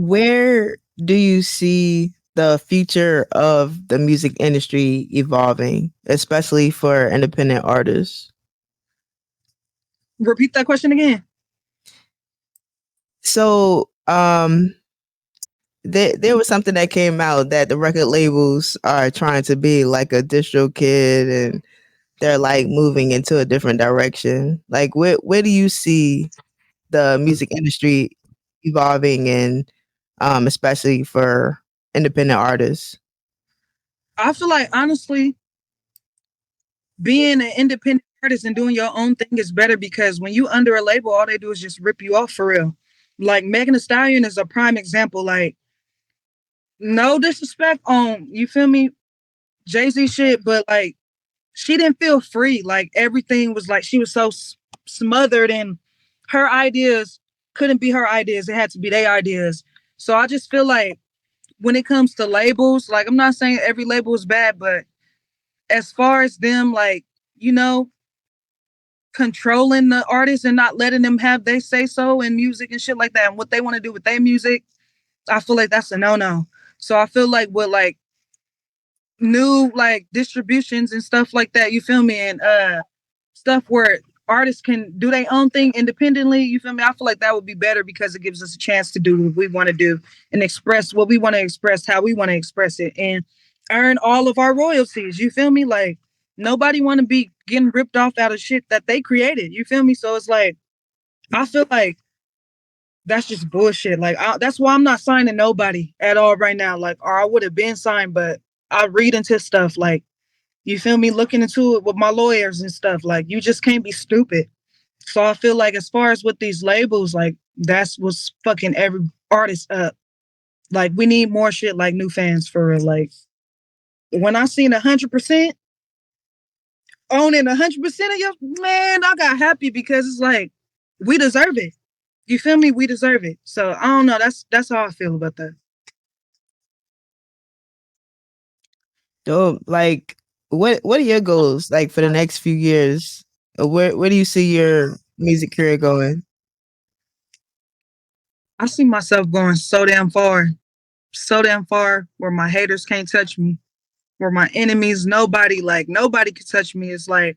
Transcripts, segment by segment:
Where do you see the future of the music industry evolving, especially for independent artists? Repeat that question again. So, there was something that came out that the record labels are trying to be like a distro kid, and they're like moving into a different direction. Like, where do you see the music industry evolving, and especially for independent artists? I feel like honestly, being an independent artist and doing your own thing is better because when you under a label, all they do is just rip you off for real. Like Megan Thee Stallion is a prime example. Like, no disrespect on you feel me, Jay-Z shit, but like she didn't feel free. Like everything was like she was so smothered and her ideas couldn't be her ideas. It had to be their ideas. So I just feel like when it comes to labels, like I'm not saying every label is bad, but as far as them like, you know, controlling the artists and not letting them have they say so in music and shit like that and what they want to do with their music, I feel like that's a no-no. So I feel like with like new like distributions and stuff like that, you feel me, and stuff where artists can do their own thing independently, you feel me, I feel like that would be better because it gives us a chance to do what we want to do and express what we want to express how we want to express it and earn all of our royalties, you feel me, like nobody want to be getting ripped off out of shit that they created, you feel me, so it's like I feel like that's just bullshit. Like that's why I'm not signing nobody at all right now. Like, or I would have been signed, but I read into stuff. Like, you feel me? Looking into it with my lawyers and stuff. Like, you just can't be stupid. So I feel like as far as with these labels, like that's what's fucking every artist up. Like, we need more shit like NEWFANS for real. Like, when I seen 100% owning 100% of your man, I got happy because it's like we deserve it. You feel me? We deserve it. So I don't know. That's how I feel about that. So, like, what are your goals like for the next few years? Where do you see your music career going? I see myself going so damn far where my haters can't touch me, where my enemies, nobody, like nobody can touch me. It's like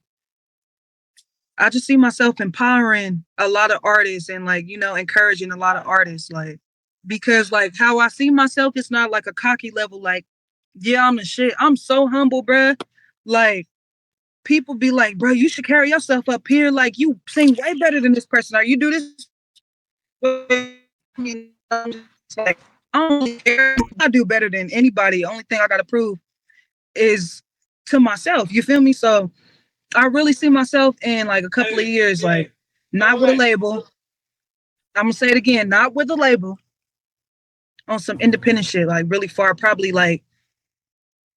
I just see myself empowering a lot of artists and like, you know, encouraging a lot of artists. Like, because like how I see myself, it's not like a cocky level, like, yeah, I'm the shit. I'm so humble, bruh. Like, people be like, bro, you should carry yourself up here. Like, you sing way better than this person. Or you do this. I mean, I'm just like, I don't really care. I do better than anybody. Only thing I got to prove is to myself. You feel me? So I really see myself in like a couple of years, like not with a label. I'm gonna say it again, not with a label, on some independent shit, like really far. Probably like,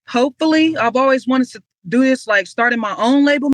hopefully, I've always wanted to do this, like starting my own label.